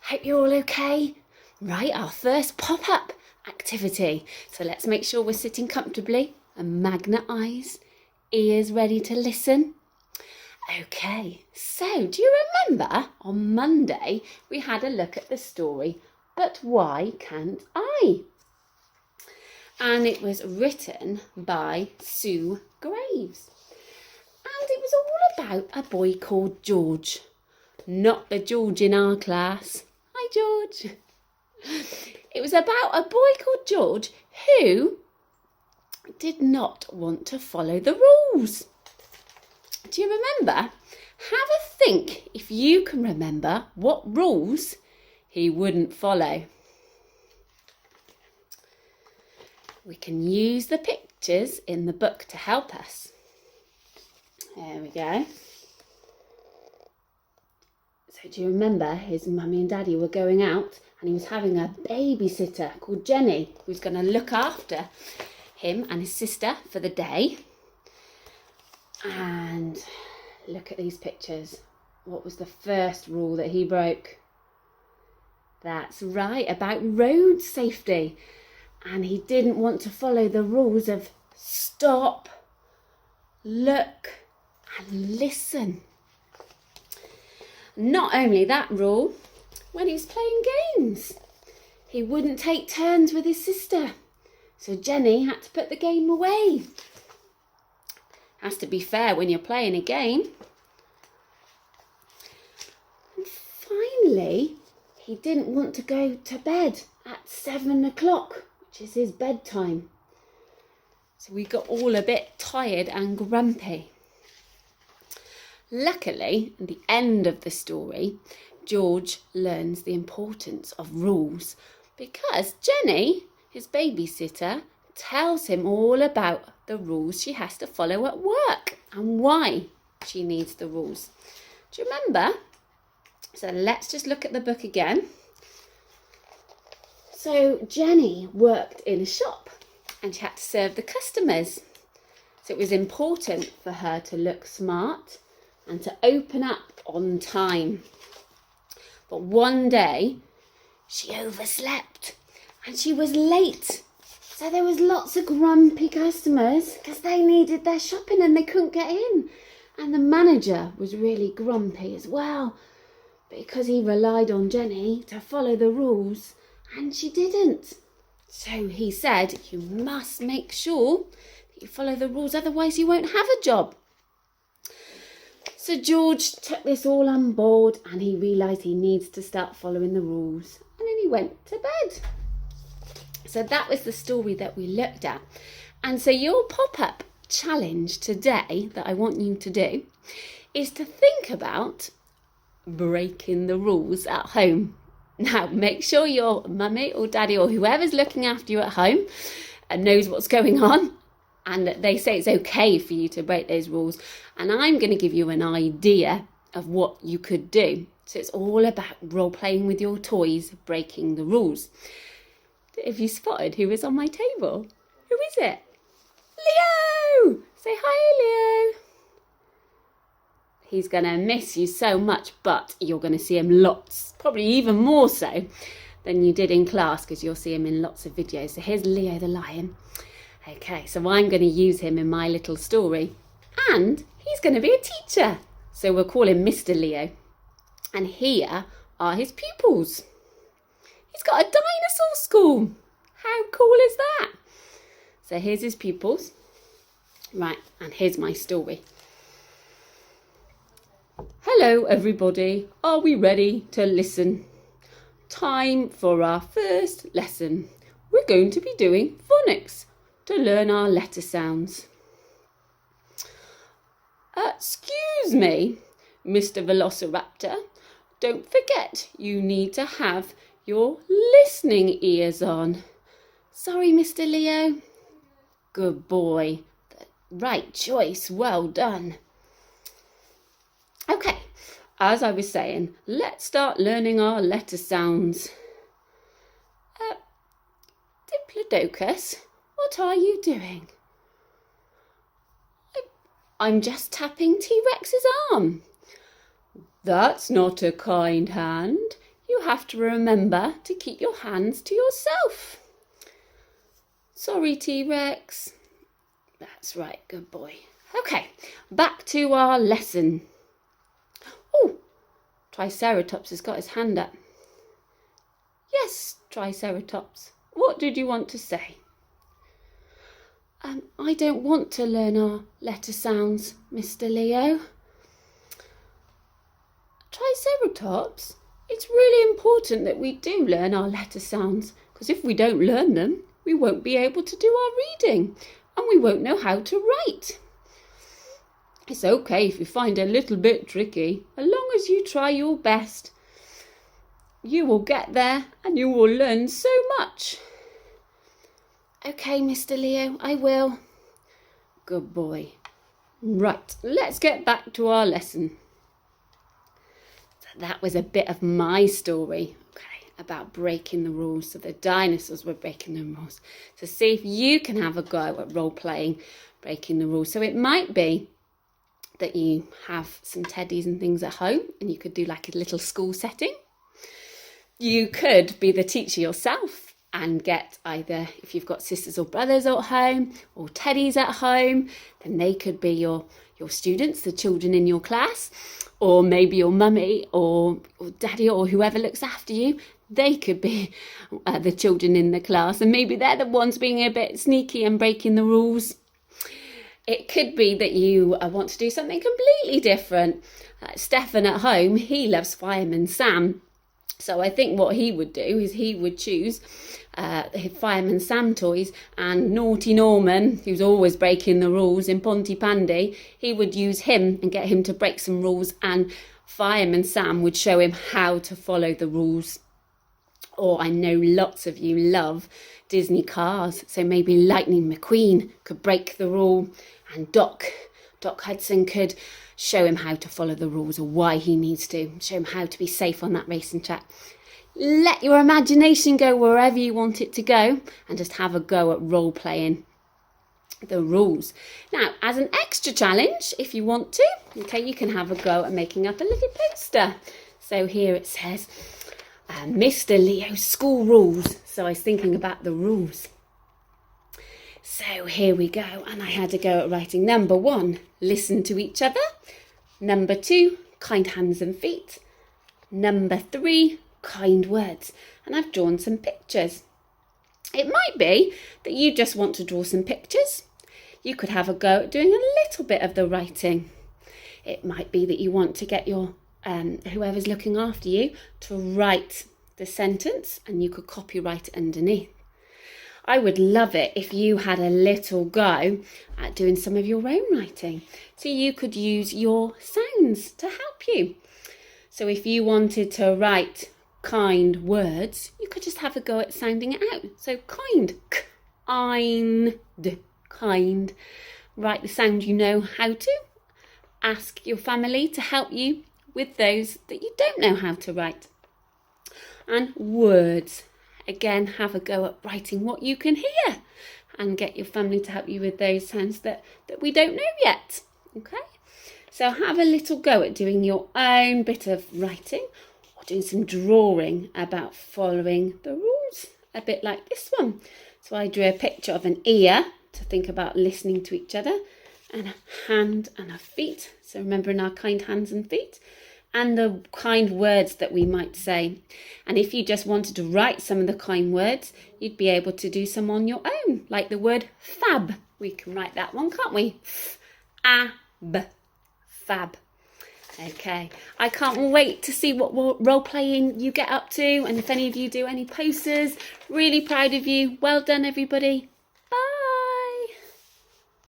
Hope you're all okay. Right, our first pop-up activity. So let's make sure we're sitting comfortably and magnet eyes, ears ready to listen. Okay, so do you remember on Monday we had a look at the story, But Why Can't I? And it was written by Sue Graves. And it was all about a boy called George. Not the George in our class. Hi, George. It was about a boy called George who did not want to follow the rules. Do you remember? Have a think if you can remember what rules he wouldn't follow. We can use the pictures in the book to help us. There we go. So do you remember his mummy and daddy were going out and he was having a babysitter called Jenny who's going to look after him and his sister for the day. And look at these pictures. What was the first rule that he broke? That's right, about road safety. And he didn't want to follow the rules of stop, look and listen. Not only that rule, when he was playing games, he wouldn't take turns with his sister. So Jenny had to put the game away. Has to be fair when you're playing a game. And finally, he didn't want to go to bed at 7 o'clock, which is his bedtime. So we got all a bit tired and grumpy. Luckily, at the end of the story, George learns the importance of rules because Jenny, his babysitter, tells him all about the rules she has to follow at work and why she needs the rules. Do you remember? So let's just look at the book again. So Jenny worked in a shop and she had to serve the customers. So it was important for her to look smart and to open up on time. But one day she overslept and she was late. So there was lots of grumpy customers because they needed their shopping and they couldn't get in. And the manager was really grumpy as well because he relied on Jenny to follow the rules and she didn't. So he said, you must make sure that you follow the rules, otherwise you won't have a job. So George took this all on board and he realised he needs to start following the rules. And then he went to bed. So that was the story that we looked at. And so your pop-up challenge today that I want you to do is to think about breaking the rules at home. Now, make sure your mummy or daddy or whoever's looking after you at home knows what's going on and that they say it's okay for you to break those rules. And I'm going to give you an idea of what you could do. So it's all about role-playing with your toys, breaking the rules. Have you spotted who is on my table? Who is it? Leo! Say hi, Leo. He's going to miss you so much, but you're going to see him lots, probably even more so than you did in class because you'll see him in lots of videos. So here's Leo the lion. Okay, so I'm going to use him in my little story. And he's going to be a teacher. So we'll call him Mr. Leo. And here are his pupils. He's got a dinosaur school. How cool is that? So here's his pupils. Right, and here's my story. Hello, everybody. Are we ready to listen? Time for our first lesson. We're going to be doing phonics to learn our letter sounds. Excuse me, Mr. Velociraptor. Don't forget you need to have your listening ears on. Sorry, Mr. Leo. Good boy. The right choice. Well done. Okay, as I was saying, let's start learning our letter sounds. Diplodocus, what are you doing? I'm just tapping T-Rex's arm. That's not a kind hand. you have to remember to keep your hands to yourself. Sorry, T-Rex. That's right, good boy. Okay, back to our lesson. Oh, Triceratops has got his hand up. Yes, Triceratops, what did you want to say? I don't want to learn our letter sounds, Mr. Leo. Triceratops, it's really important that we do learn our letter sounds, because if we don't learn them, we won't be able to do our reading and we won't know how to write. It's okay if you find it a little bit tricky, as long as you try your best. You will get there and you will learn so much. Okay, Mr. Leo, I will. Good boy. Right, let's get back to our lesson. So that was a bit of my story, about breaking the rules. So the dinosaurs were breaking the rules. So see if you can have a go at role-playing, breaking the rules. So it might be that you have some teddies and things at home and you could do like a little school setting. You could be the teacher yourself and get either, if you've got sisters or brothers at home or teddies at home, then they could be your students, the children in your class, or maybe your mummy or daddy or whoever looks after you. They could be the children in the class, and maybe they're the ones being a bit sneaky and breaking the rules. It could be that you want to do something completely different. Stefan at home, he loves Fireman Sam. So I think what he would do is he would choose Fireman Sam toys, and Naughty Norman, who's always breaking the rules in Pontypandy, he would use him and get him to break some rules, and Fireman Sam would show him how to follow the rules. Or I know lots of you love Disney cars, so maybe Lightning McQueen could break the rule, and Doc Hudson could show him how to follow the rules, or why he needs to, show him how to be safe on that racing track. Let your imagination go wherever you want it to go, and just have a go at role-playing the rules. Now, as an extra challenge, if you want to, okay, you can have a go at making up a little poster. So here it says, Mr. Leo's school rules. So I was thinking about the rules. So here we go, and I had to go at writing number 1, listen to each other. Number 2, kind hands and feet. Number 3, kind words. And I've drawn some pictures. It might be that you just want to draw some pictures. You could have a go at doing a little bit of the writing. It might be that you want to get your whoever's looking after you to write the sentence, and you could copyright it underneath. I would love it if you had a little go at doing some of your own writing. So you could use your sounds to help you. So if you wanted to write kind words, you could just have a go at sounding it out. So kind, kind. Write the sound you know how to. Ask your family to help you with those that you don't know how to write. And words. Again, have a go at writing what you can hear, and get your family to help you with those sounds that we don't know yet. Okay? So have a little go at doing your own bit of writing, or doing some drawing about following the rules, a bit like this one. So I drew a picture of an ear to think about listening to each other, and a hand and a feet. So remembering our kind hands and feet, and the kind words that we might say. And if you just wanted to write some of the kind words, you'd be able to do some on your own, like the word fab. We can write that one, can't we? F-A-B, fab. Okay, I can't wait to see what role playing you get up to, and if any of you do any posters. Really proud of you. Well done, everybody.